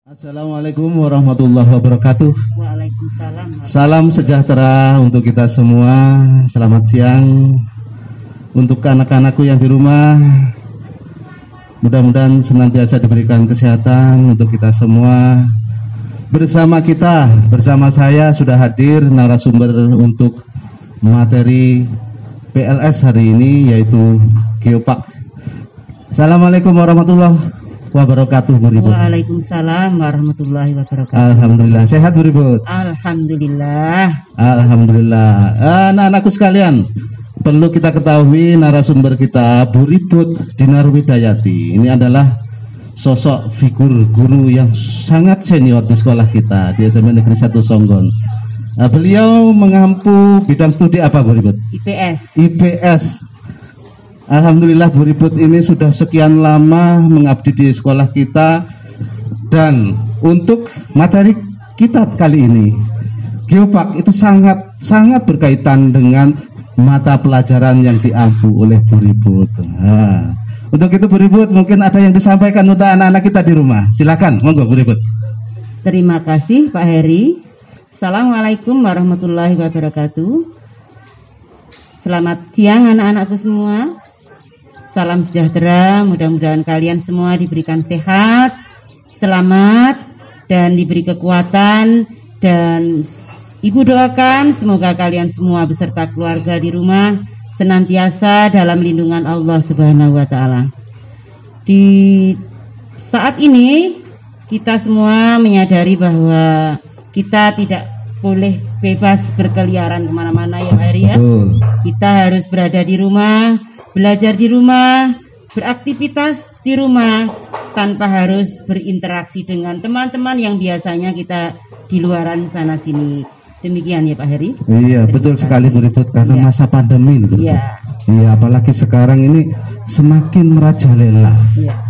Assalamualaikum warahmatullahi wabarakatuh. Waalaikumsalam. Salam sejahtera untuk kita semua. Selamat siang untuk anak-anakku yang di rumah. Mudah-mudahan senantiasa diberikan kesehatan untuk kita semua. Bersama saya sudah hadir narasumber untuk materi PLS hari ini, yaitu Geopark. Assalamualaikum warahmatullahi wabarakatuh, Bu Ribut. Waalaikumsalam warahmatullahi wabarakatuh. Alhamdulillah, sehat Bu Ribut? Alhamdulillah. Alhamdulillah. Anak-anakku sekalian, perlu kita ketahui narasumber kita Bu Ribut Dinar Widayati. Ini adalah sosok figur guru yang sangat senior di sekolah kita di SMA Negeri 1 Songgon. Beliau mengampu bidang studi apa, Bu Ribut? IPS. IPS. Alhamdulillah Bu Ribut ini sudah sekian lama mengabdi di sekolah kita. Dan untuk materi kita kali ini, Geopark itu sangat berkaitan dengan mata pelajaran yang diampu oleh Bu Ribut. Untuk itu Bu Ribut mungkin ada yang disampaikan untuk anak-anak kita di rumah. Silakan, monggo Bu Ribut. Terima kasih Pak Heri. Assalamualaikum warahmatullahi wabarakatuh. Selamat siang anak-anakku semua. Salam sejahtera, mudah-mudahan kalian semua diberikan sehat, selamat, dan diberi kekuatan. Dan Ibu doakan semoga kalian semua beserta keluarga di rumah senantiasa dalam lindungan Allah Subhanahu wa Ta'ala. Di saat ini kita semua menyadari bahwa kita tidak boleh bebas berkeliaran kemana-mana ya Pak Heri ya. Kita harus berada di rumah, belajar di rumah, beraktivitas di rumah tanpa harus berinteraksi dengan teman-teman yang biasanya kita di luaran sana sini. Demikian ya Pak Heri. Iya, betul sekali Bu Ribut, karena masa pandemi Bu Ribut. Iya, apalagi sekarang ini semakin merajalela.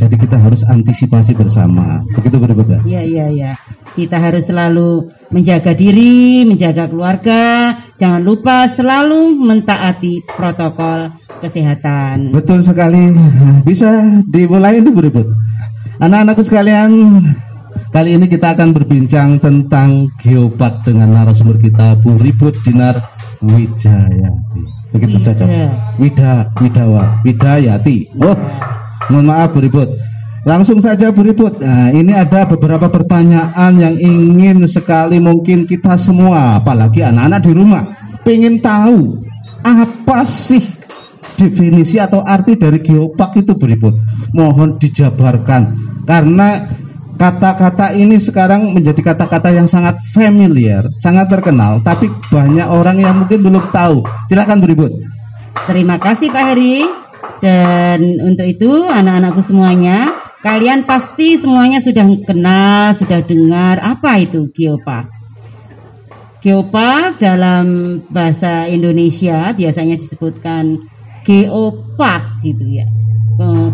Jadi kita harus antisipasi bersama. Begitu Bu Ribut ya? Iya. Kita harus selalu menjaga diri, menjaga keluarga. Jangan lupa selalu mentaati protokol kesehatan. Betul sekali. Bisa dimulai Bu Ribut. Anak-anakku sekalian, kali ini kita akan berbincang tentang Geopark dengan narasumber kita Bu Ribut Dinar Widayati. Begitu cocok. Widayati. Oh, mohon maaf Bu Ribut. Langsung saja Bu Ribut. Nah, ini ada beberapa pertanyaan yang ingin sekali mungkin kita semua, apalagi anak-anak di rumah, pengen tahu apa sih definisi atau arti dari Geopark itu Bu Ribut. Mohon dijabarkan, karena kata-kata ini sekarang menjadi kata-kata yang sangat familiar, sangat terkenal, tapi banyak orang yang mungkin belum tahu. Silakan Bu Ribut. Terima kasih Pak Heri. Dan untuk itu anak-anakku semuanya, kalian pasti semuanya sudah kenal, sudah dengar apa itu Geopark. Geopark dalam bahasa Indonesia biasanya disebutkan Geopark gitu ya.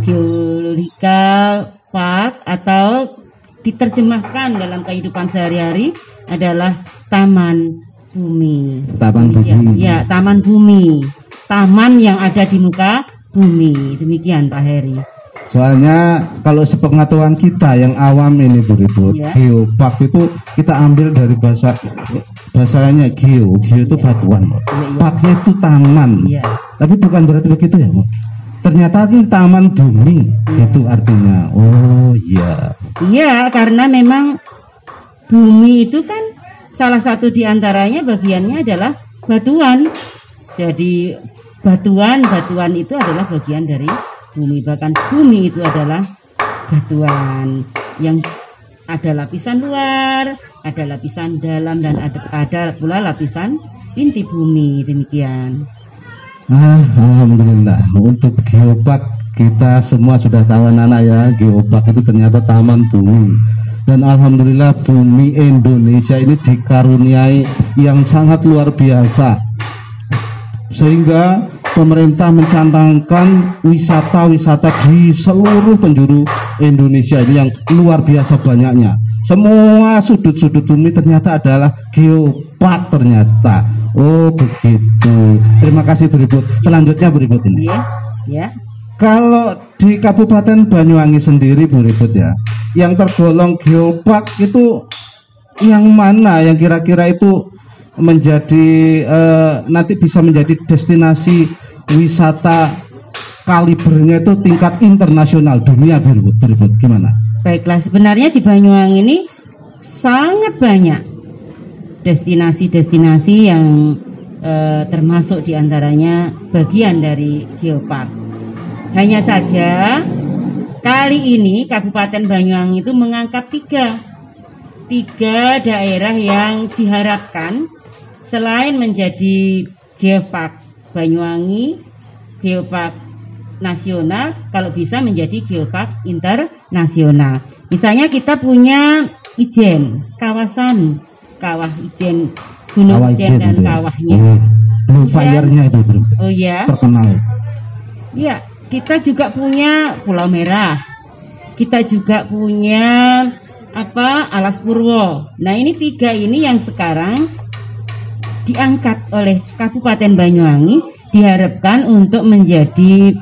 Geological Park, atau diterjemahkan dalam kehidupan sehari-hari adalah taman bumi. Taman bumi. Ya, taman bumi. Taman yang ada di muka bumi. Demikian Pak Heri. Soalnya kalau sepengetahuan kita yang awam ini Bu Ribut, Geopark itu kita ambil dari bahasanya geo itu batuan, parknya itu taman. Tapi bukan berarti begitu ya Bu. Ternyata ini taman bumi, itu artinya. Oh iya. Iya, karena memang bumi itu kan salah satu diantaranya bagiannya adalah batuan. Jadi batuan itu adalah bagian dari bumi. Bahkan bumi itu adalah batuan yang ada lapisan luar, ada lapisan dalam, dan ada pula lapisan inti bumi. Demikian. Alhamdulillah. Untuk Geopark kita semua sudah tahu anak-anak ya, Geopark itu ternyata taman bumi. Dan alhamdulillah bumi Indonesia ini dikaruniai yang sangat luar biasa, sehingga pemerintah mencanangkan wisata-wisata di seluruh penjuru Indonesia ini yang luar biasa banyaknya. Semua sudut-sudut bumi ternyata adalah Geopark ternyata. Oh begitu. Terima kasih Bu Ribut. Selanjutnya Bu Ribut ini. Ya. Kalau di Kabupaten Banyuwangi sendiri Bu Riput ya, yang tergolong geopark itu yang mana yang kira-kira itu menjadi nanti bisa menjadi destinasi wisata kalibernya itu tingkat internasional dunia Bu Riput, gimana? Baiklah, sebenarnya di Banyuwangi ini sangat banyak destinasi-destinasi yang termasuk diantaranya bagian dari geopark. Hanya saja kali ini Kabupaten Banyuwangi itu mengangkat tiga daerah yang diharapkan selain menjadi geopark Banyuwangi, geopark nasional, kalau bisa menjadi geopark internasional. Misalnya kita punya Ijen, kawasan Kawah Ijen, Gunung Ijen dan kawahnya. Blue Fire-nya itu oh ya, terkenal. Ya, kita juga punya Pulau Merah. Kita juga punya Alas Purwo. Nah, ini tiga ini yang sekarang diangkat oleh Kabupaten Banyuwangi, diharapkan untuk menjadi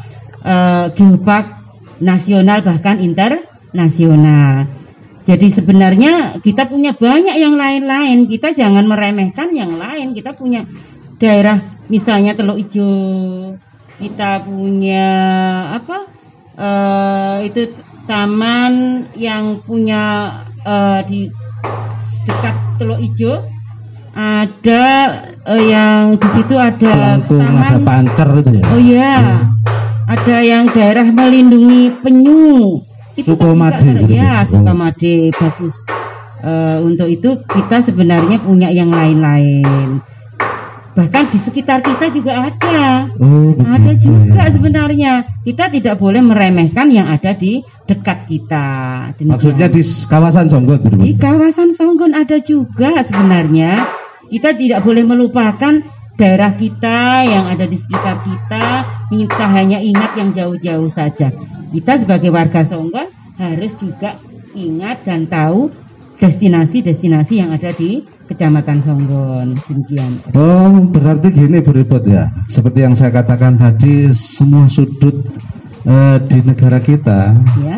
geopark nasional bahkan internasional. Jadi sebenarnya kita punya banyak yang lain-lain. Kita jangan meremehkan yang lain. Kita punya daerah misalnya Teluk Ijo. Kita punya itu taman yang punya di dekat Teluk Ijo. Ada yang di situ ada taman, ada Pancer itu ya. Oh iya. Ada yang daerah melindungi penyu. Itu Sukamade. Ya, Sukamade bagus. Untuk itu kita sebenarnya punya yang lain-lain. Bahkan di sekitar kita juga ada. Ada juga sebenarnya. Kita tidak boleh meremehkan yang ada di dekat kita. Demikian. Maksudnya di kawasan Songgon. Di kawasan Songgon ada juga sebenarnya. Kita tidak boleh melupakan daerah kita yang ada di sekitar kita. Kita hanya ingat yang jauh-jauh saja. Kita sebagai warga Songgon harus juga ingat dan tahu destinasi-destinasi yang ada di Kecamatan Songgon. Demikian. Oh, berarti gini Bu Riput ya. Seperti yang saya katakan tadi, semua sudut di negara kita ya,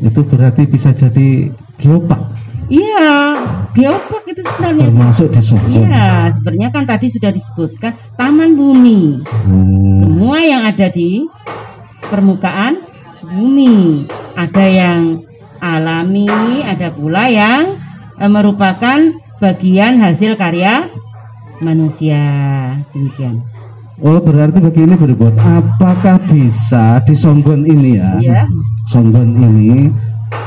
itu berarti bisa jadi geopark. Iya, geopark itu sebenarnya termasuk di Songgon. Iya, sebenarnya kan tadi sudah disebutkan taman bumi. Semua yang ada di permukaan bumi. Ada yang alami, ada pula yang merupakan bagian hasil karya manusia. Demikian. Oh, berarti begini Bu Riput, apakah bisa di Songgon ini ya? Songgon ini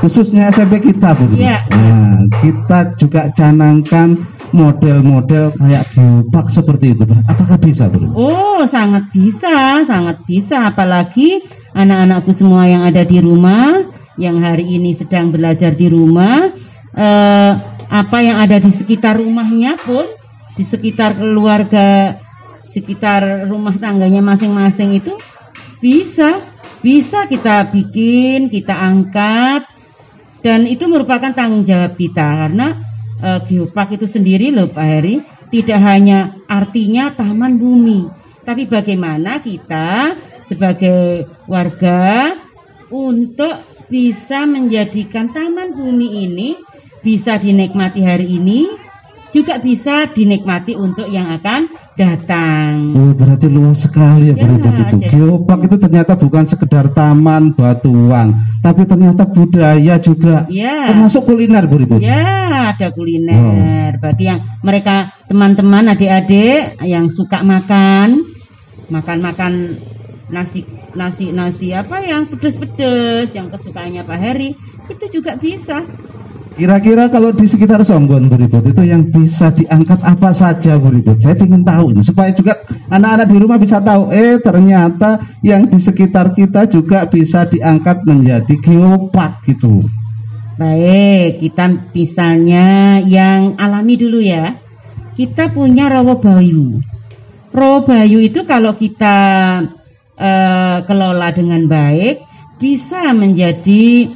khususnya SMP kita Bu Riput. Nah, kita juga canangkan model-model kayak geopark seperti itu. Apakah bisa Bu Riput? Oh, sangat bisa, apalagi anak-anakku semua yang ada di rumah, yang hari ini sedang belajar di rumah, apa yang ada di sekitar rumahnya pun, di sekitar keluarga, sekitar rumah tangganya masing-masing itu bisa kita bikin, kita angkat, dan itu merupakan tanggung jawab kita karena geopark itu sendiri loh Pak Heri, tidak hanya artinya taman bumi, tapi bagaimana kita sebagai warga untuk bisa menjadikan taman bumi ini bisa dinikmati hari ini, juga bisa dinikmati untuk yang akan datang. Oh, berarti luas sekali ya, Bu Riput itu. Geopark itu ternyata bukan sekedar taman batuan, tapi ternyata budaya juga, termasuk kuliner Bu Riput. Ya, ada kuliner. Bagi yang mereka teman-teman adik-adik yang suka makan nasi apa yang pedes-pedes, yang kesukaannya Pak Heri, itu juga bisa. Kira-kira kalau di sekitar Songgon Bu Riput itu yang bisa diangkat apa saja Bu Riput? Saya ingin tahu ini, supaya juga anak-anak di rumah bisa tahu, ternyata yang di sekitar kita juga bisa diangkat menjadi geopark gitu. Baik, kita misalnya yang alami dulu ya. Kita punya Rawa Bayu. Rawa Bayu itu kalau kita kelola dengan baik, bisa menjadi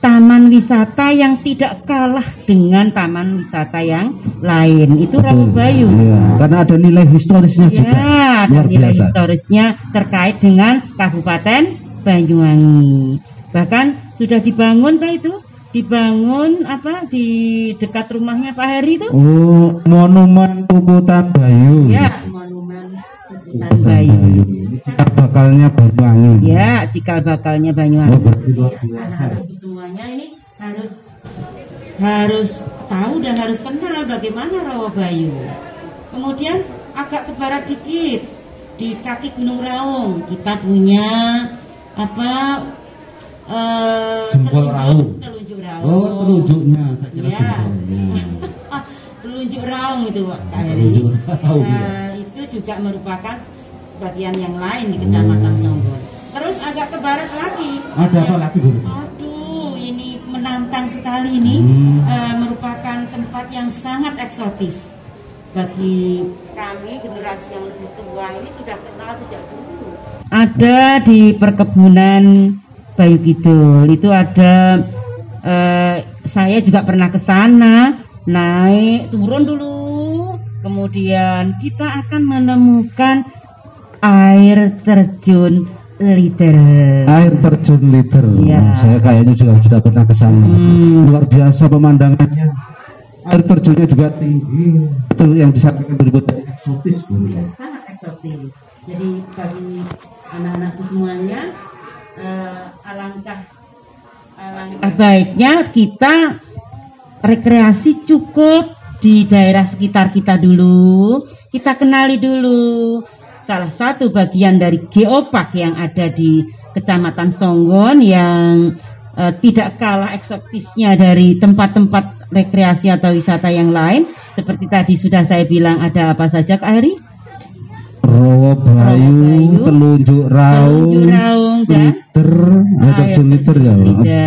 taman wisata yang tidak kalah dengan taman wisata yang lain. Itu Rawa Bayu. Karena ada nilai historisnya juga. Ada nilai historisnya terkait dengan Kabupaten Banyuwangi. Bahkan sudah dibangun itu, dibangun apa di dekat rumahnya Pak Heri itu? Oh, monumen Puputan Bayu. Ya, monumen Puputan Bayu. Cikal bakalnya Banyuwangi. Ya, cikal bakalnya Banyuwangi. Oh, berarti luar biasa. Semuanya ini harus tahu dan harus kenal bagaimana Rawabayu. Kemudian agak ke barat dikit di kaki Gunung Raung kita punya apa jempol Raung. Telunjuk Raung. Oh, telunjuknya, saya kira ya. jempolnya. Telunjuk Raung itu Kak Heri. Telunjuk Raung, ya. Itu juga merupakan bagian yang lain di Kecamatan Songgon. Terus agak ke barat lagi. Ada apa lagi, Bu? Aduh, ini menantang sekali ini. Merupakan tempat yang sangat eksotis bagi kami generasi yang lebih tua ini sudah kenal sejak dulu. Ada di perkebunan Bayu Kidul itu ada saya juga pernah ke sana, naik turun dulu, kemudian kita akan menemukan air terjun liter. Air terjun liter. Ya. Saya kayaknya juga sudah pernah ke sana. Luar biasa pemandangannya. Air terjunnya juga tinggi. Itu yang disampaikan berbuat eksotis, Bu. Ya, sangat eksotis. Jadi bagi anak-anakku semuanya alangkah baiknya kita rekreasi cukup di daerah sekitar kita dulu. Kita kenali dulu salah satu bagian dari geopark yang ada di Kecamatan Songgon yang tidak kalah eksotisnya dari tempat-tempat rekreasi atau wisata yang lain. Seperti tadi sudah saya bilang, ada apa saja Kak Heri? Rawabayu, Telunjuk Raung, liter, terjun liter ya.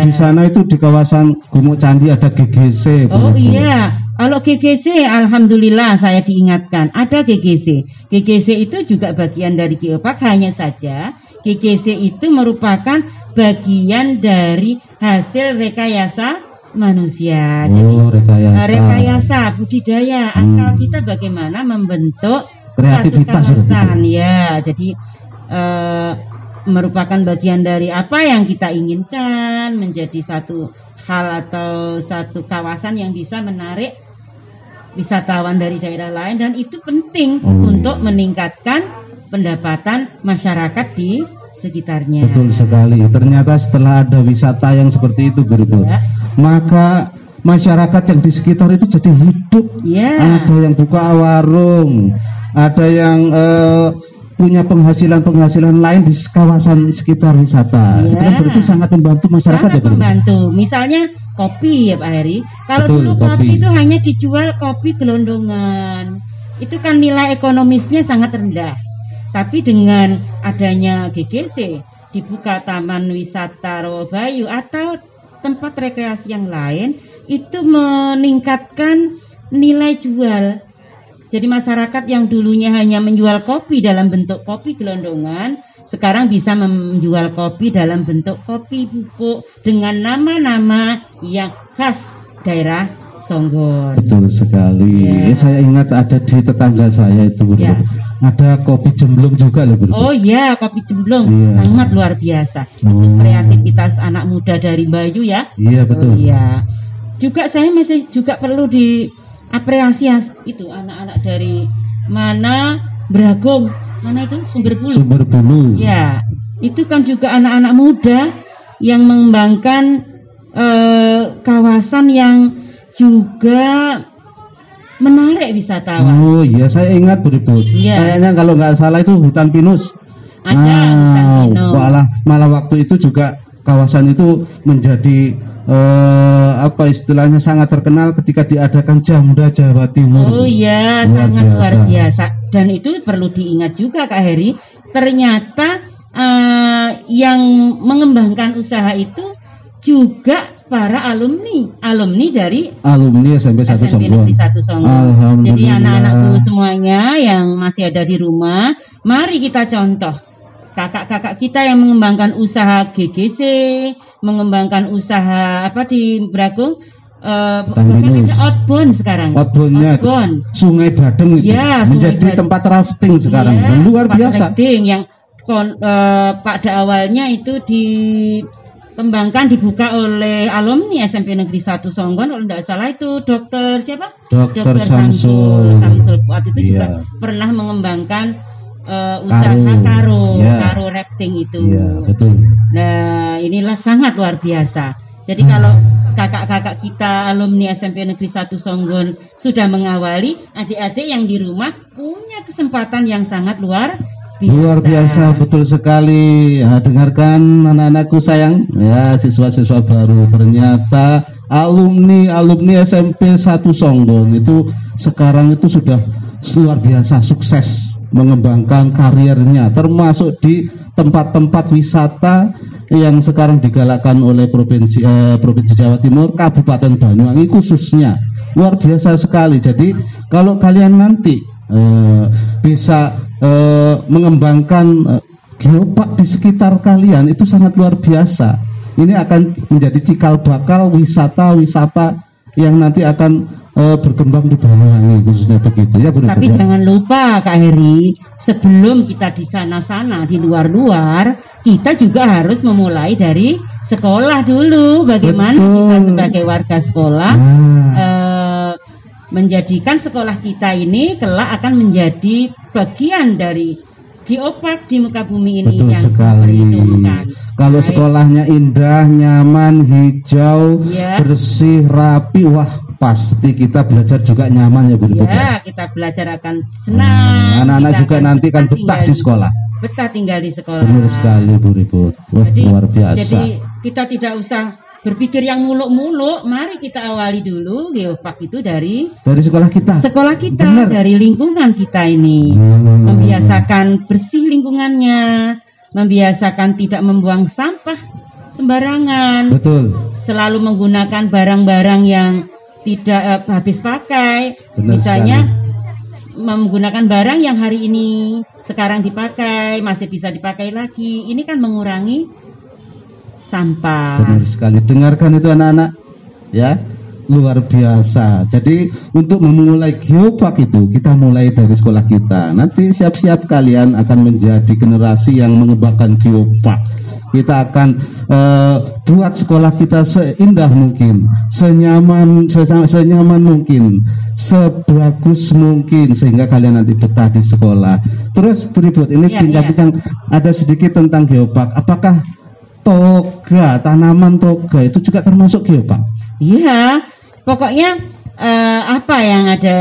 Di sana itu di kawasan Gumuk Candi ada GGC. Oh iya, kalau GGC alhamdulillah saya diingatkan ada GGC. GGC itu juga bagian dari geopark, hanya saja GGC itu merupakan bagian dari hasil rekayasa manusia. Jadi rekayasa budidaya akal kita bagaimana membentuk kreativitas kawasan ya. Jadi merupakan bagian dari apa yang kita inginkan menjadi satu hal atau satu kawasan yang bisa menarik wisatawan dari daerah lain, dan itu penting untuk meningkatkan pendapatan masyarakat di sekitarnya. Betul sekali. Ternyata setelah ada wisata yang seperti itu, Bu, ya, maka masyarakat yang di sekitar itu jadi hidup. Ya. Ada yang buka warung, ada yang punya penghasilan lain di kawasan sekitar wisata. Ya. Itu kan berarti sangat membantu masyarakat. Sangat ya, membantu. Misalnya kopi ya Pak Heri. Kalau dulu kopi itu hanya dijual kopi gelondongan, itu kan nilai ekonomisnya sangat rendah. Tapi dengan adanya GGC, dibuka taman wisata Rawabayu atau tempat rekreasi yang lain, itu meningkatkan nilai jual. Jadi masyarakat yang dulunya hanya menjual kopi dalam bentuk kopi gelondongan, sekarang bisa menjual kopi dalam bentuk kopi bubuk dengan nama-nama yang khas daerah Songgon. Betul sekali. Ya. Saya ingat ada di tetangga saya itu, ya, ada kopi jemblung juga loh, Bu. Oh iya, kopi jemblung, ya, sangat luar biasa. Kreativitas anak muda dari Bayu ya. Iya betul. Iya. Juga saya masih juga perlu diapresiasi itu anak-anak dari mana Bragong, mana itu Sumber Bulu. Ya, itu kan juga anak-anak muda yang mengembangkan kawasan yang juga menarik wisatawan. Oh iya, saya ingat, Bu. Ya. Kayaknya kalau nggak salah itu hutan pinus. Ada hutan pinus. Malah waktu itu juga kawasan itu menjadi apa istilahnya sangat terkenal ketika diadakan Jamda Jawa Timur. Oh iya, sangat luar biasa. Dan itu perlu diingat juga Kak Heri, ternyata yang mengembangkan usaha itu juga para alumni dari SMP 1 Songgon. Jadi anak-anakku semuanya yang masih ada di rumah, mari kita contoh kakak-kakak kita yang mengembangkan usaha GGC, mengembangkan usaha apa di Bragong, outbound sekarang. Outbound. Sungai Badeng itu ya, menjadi tempat rafting sekarang. Ya, luar biasa. Yang pada awalnya itu dikembangkan, dibuka oleh alumni SMP Negeri 1 Songgon, kalau tidak salah itu dokter siapa? Dokter Samsul Fuad itu juga pernah mengembangkan usaha karo rafting itu. Betul. Nah, inilah sangat luar biasa. Jadi kalau kakak-kakak kita alumni SMP Negeri 1 Songgon sudah mengawali, adik-adik yang di rumah punya kesempatan yang sangat luar biasa. Luar biasa, betul sekali. Dengarkan anak-anakku sayang, ya siswa-siswa baru, ternyata alumni SMP 1 Songgon itu sekarang itu sudah luar biasa sukses mengembangkan karirnya, termasuk di tempat-tempat wisata yang sekarang digalakkan oleh Provinsi Jawa Timur, Kabupaten Banyuwangi khususnya. Luar biasa sekali. Jadi kalau kalian nanti bisa mengembangkan geopark di sekitar kalian, itu sangat luar biasa. Ini akan menjadi cikal bakal wisata-wisata yang nanti akan berkembang di Banyuwangi khususnya begitu ya. Tapi jangan lupa Kak Heri, sebelum kita di sana-sana di luar-luar, kita juga harus memulai dari sekolah dulu. Bagaimana kita sebagai warga sekolah menjadikan sekolah kita ini kelak akan menjadi bagian dari geopark di muka bumi ini. Betul yang sekali. Kalau sekolahnya indah, nyaman, hijau, bersih, rapi, wah pasti kita belajar juga nyaman ya Bu. Ya, kita belajar akan senang. Anak-anak juga nanti kan betah di sekolah. Betah tinggal di sekolah. Benar sekali Bu Ribut. Wah, luar biasa. Jadi kita tidak usah berpikir yang muluk-muluk. Mari kita awali dulu geopark itu dari sekolah kita. Sekolah kita, benar. Dari lingkungan kita ini. Membiasakan bersih lingkungannya, membiasakan tidak membuang sampah sembarangan. Betul. Selalu menggunakan barang-barang yang tidak habis pakai. Benar misalnya sekali. Menggunakan barang yang hari ini sekarang dipakai masih bisa dipakai lagi. Ini kan mengurangi sampah. Benar sekali. Dengarkan itu anak-anak, ya, luar biasa. Jadi untuk memulai geopark itu kita mulai dari sekolah kita. Nanti siap-siap kalian akan menjadi generasi yang mengembangkan geopark. Kita akan buat sekolah kita seindah mungkin, senyaman mungkin, sebagus mungkin, sehingga kalian nanti betah di sekolah. Terus berikut ini bincang-bincang ada sedikit tentang geopark. Apakah toga, tanaman toga itu juga termasuk geopark? Iya, pokoknya apa yang ada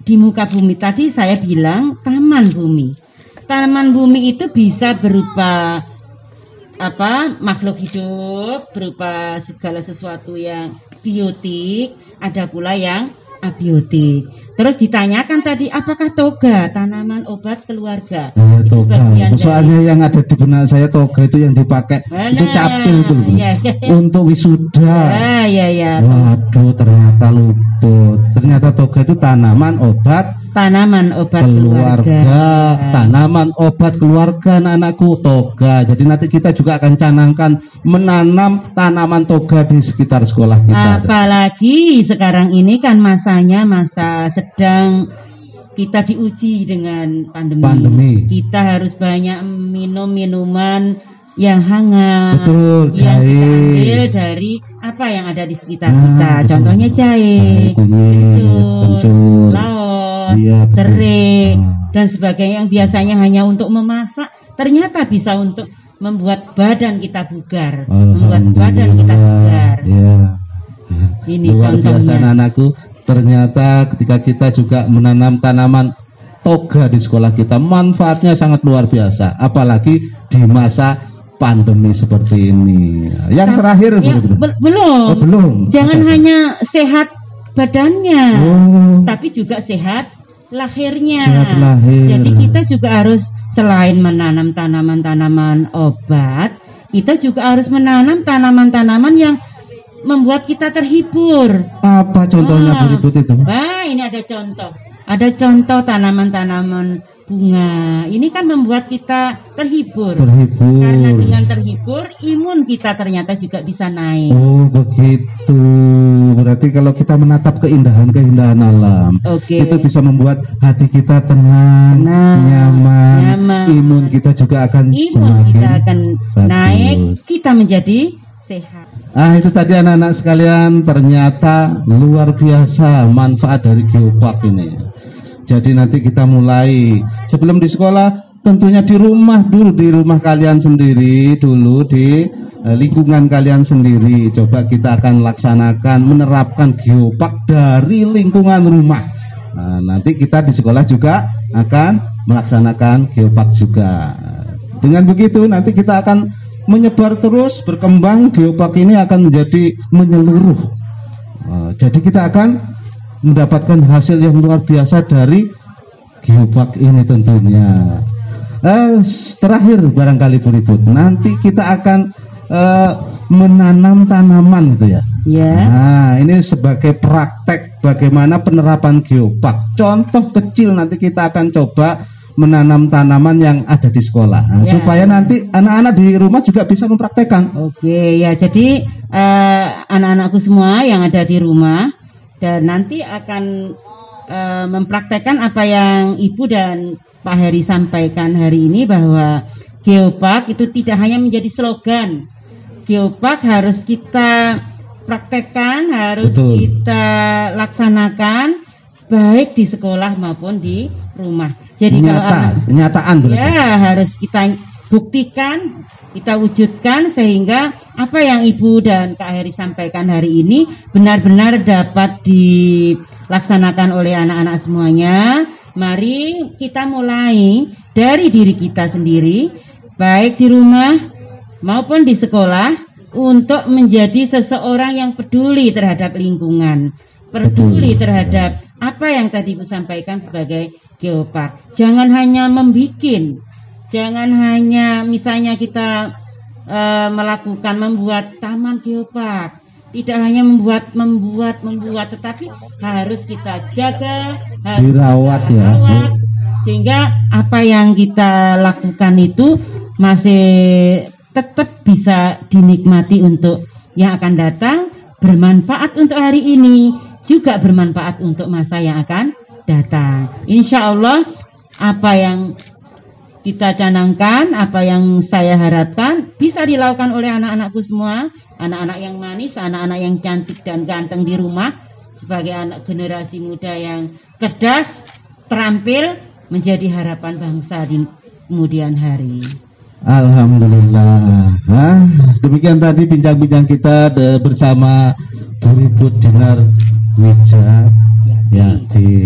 di muka bumi tadi saya bilang taman bumi. Taman bumi itu bisa berupa makhluk hidup, berupa segala sesuatu yang biotik, ada pula yang abiotik. Terus ditanyakan tadi, apakah toga tanaman obat keluarga? Toga. Soalnya yang ada di benak saya toga itu yang dipakai itu capil itu untuk wisuda. Waduh, ternyata luput. Ternyata toga itu tanaman obat keluarga. Tanaman obat keluarga anak-anakku, toga. Jadi nanti kita juga akan canangkan menanam tanaman toga di sekitar sekolah kita. Apalagi sekarang ini kan masanya masa sedang kita diuji dengan pandemi. Kita harus banyak minum minuman yang hangat. Betul, yang jahe. Kita ambil dari apa yang ada di sekitar kita. Contohnya jahe, kencur, laos, serai, dan sebagainya yang biasanya hanya untuk memasak, ternyata bisa untuk membuat badan kita bugar, membuat badan kita segar. Ini luar contohnya. Biasa anakku. Ternyata ketika kita juga menanam tanaman toga di sekolah kita, manfaatnya sangat luar biasa. Apalagi di masa pandemi seperti ini. Yang terakhir belum. Jangan hanya sehat badannya, tapi juga sehat lahirnya. Jadi kita juga harus selain menanam tanaman-tanaman obat, kita juga harus menanam tanaman-tanaman yang membuat kita terhibur. Apa contohnya berikut itu? Ini ada contoh. Ada contoh tanaman-tanaman bunga. Ini kan membuat kita terhibur. Karena dengan terhibur, imun kita ternyata juga bisa naik. Oh, begitu. berarti kalau kita menatap keindahan-keindahan alam, itu bisa membuat hati kita tenang, nyaman, imun kita juga akan semakin naik, kita menjadi sehat. Itu tadi anak-anak sekalian, ternyata luar biasa manfaat dari geopark ini. Jadi nanti kita mulai sebelum di sekolah, tentunya di rumah dulu, di rumah kalian sendiri dulu, di lingkungan kalian sendiri. Coba kita akan laksanakan menerapkan geopark dari lingkungan rumah. Nanti kita di sekolah juga akan melaksanakan geopark juga. Dengan begitu nanti kita akan menyebar terus, berkembang. Geopark ini akan menjadi menyeluruh. Jadi kita akan mendapatkan hasil yang luar biasa dari geopark ini tentunya. Terakhir barangkali Bu Ribut, nanti kita akan menanam tanaman gitu ya. Nah, ini sebagai praktek bagaimana penerapan geopark. Contoh kecil nanti kita akan coba menanam tanaman yang ada di sekolah, supaya nanti anak-anak di rumah juga bisa mempraktekkan. Oke, ya, jadi anak-anakku semua yang ada di rumah dan nanti akan mempraktekkan apa yang Ibu dan Pak Heri sampaikan hari ini, bahwa geopark itu tidak hanya menjadi slogan. Geopark harus kita praktekkan, harus kita laksanakan baik di sekolah maupun di rumah. Jadi kenyataan ya harus kita buktikan, kita wujudkan, sehingga apa yang Ibu dan Kak Heri sampaikan hari ini benar-benar dapat dilaksanakan oleh anak-anak semuanya. Mari kita mulai dari diri kita sendiri, baik di rumah maupun di sekolah, untuk menjadi seseorang yang peduli terhadap lingkungan, peduli terhadap apa yang tadi Ibu sampaikan sebagai geopark. Jangan hanya membikin, jangan hanya misalnya kita membuat taman geopark, tidak hanya membuat, tetapi harus kita jaga, harus dirawat, sehingga apa yang kita lakukan itu masih tetap bisa dinikmati untuk yang akan datang, bermanfaat untuk hari ini, juga bermanfaat untuk masa yang akan datang. Insya Allah apa yang kita canangkan, apa yang saya harapkan bisa dilakukan oleh anak-anakku semua, anak-anak yang manis, anak-anak yang cantik dan ganteng di rumah, sebagai anak generasi muda yang cerdas, terampil, menjadi harapan bangsa di kemudian hari. Alhamdulillah. Demikian tadi bincang-bincang kita bersama Bu Ribut Dinar Wijayati.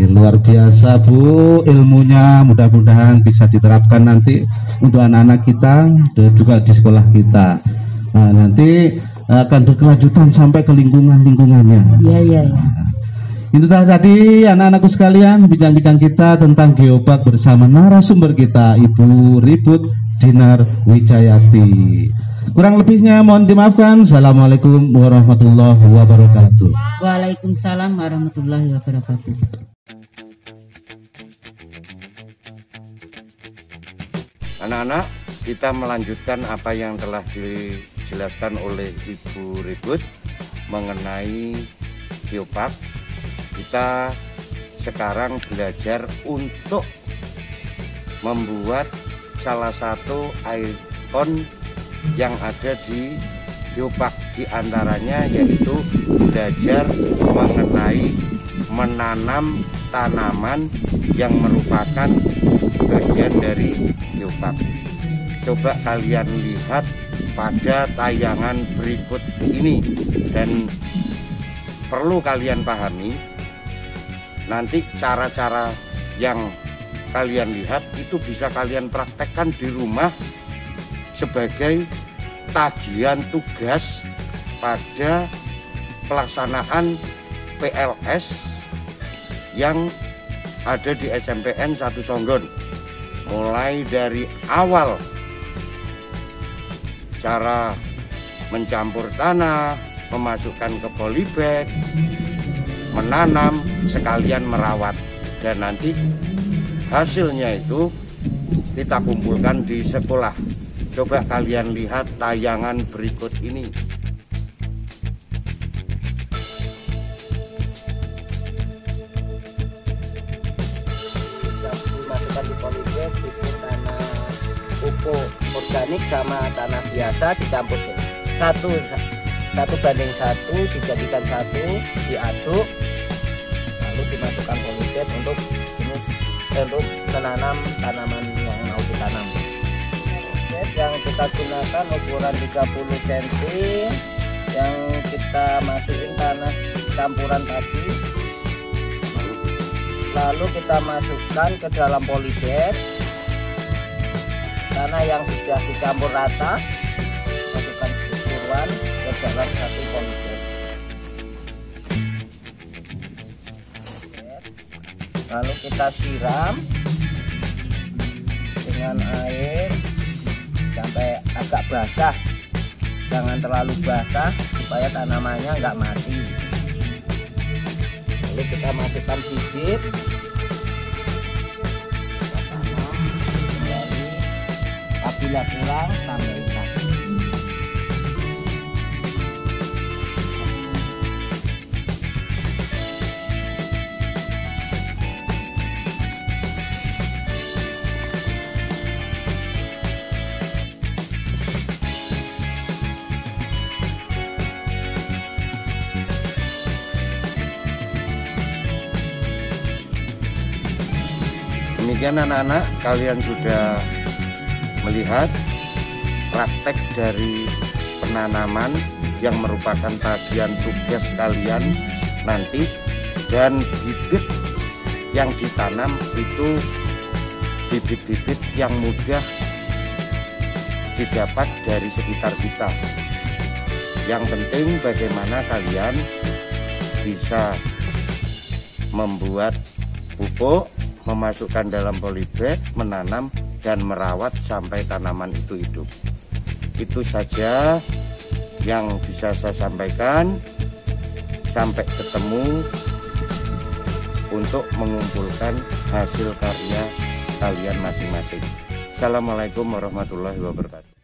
Luar biasa Bu ilmunya, mudah-mudahan bisa diterapkan nanti untuk anak-anak kita dan juga di sekolah kita. Nanti akan berkelanjutan sampai ke lingkungannya. Itu tadi anak-anakku sekalian, bincang-bincang kita tentang geopark bersama narasumber kita, Ibu Ribut Dinar Wijayati. Kurang lebihnya mohon dimaafkan. Assalamualaikum warahmatullahi wabarakatuh. Waalaikumsalam warahmatullahi wabarakatuh. Anak-anak, kita melanjutkan apa yang telah dijelaskan oleh Ibu Ribut mengenai geopark. Kita sekarang belajar untuk membuat salah satu ikon yang ada di geopark, diantaranya yaitu belajar mengenai menanam tanaman yang merupakan bagian dari geopark. Coba kalian lihat pada tayangan berikut ini, dan perlu kalian pahami nanti cara-cara yang kalian lihat itu bisa kalian praktekkan di rumah sebagai tagihan tugas pada pelaksanaan PLS yang ada di SMPN 1 Songgon. Mulai dari awal cara mencampur tanah, memasukkan ke polybag, menanam, sekalian merawat, dan nanti hasilnya itu kita kumpulkan di sekolah. Coba kalian lihat tayangan berikut ini. bibit tanah pupuk organik sama tanah biasa dicampur 1:1 dijadikan 1, diaduk, lalu dimasukkan polybag untuk untuk menanam tanaman yang mau ditanam. Polybag yang kita gunakan ukuran 30 cm, yang kita masukin tanah campuran tadi, lalu kita masukkan ke dalam polybag tanah yang sudah dicampur rata, masukkan seluruhan ke dalam satu polybag. Lalu kita siram dengan air sampai agak basah, jangan terlalu basah supaya tanamannya nggak mati. Lalu kita masukkan bibit, kita tanam kembali, apabila kurang tambahin lagi. Demikian anak-anak, kalian sudah melihat praktek dari penanaman yang merupakan bagian tugas kalian nanti, dan bibit yang ditanam itu bibit-bibit yang mudah didapat dari sekitar kita. Yang penting bagaimana kalian bisa membuat pupuk, memasukkan dalam polybag, menanam dan merawat sampai tanaman itu hidup. Itu saja yang bisa saya sampaikan. Sampai ketemu untuk mengumpulkan hasil karya kalian masing-masing. Assalamualaikum warahmatullahi wabarakatuh.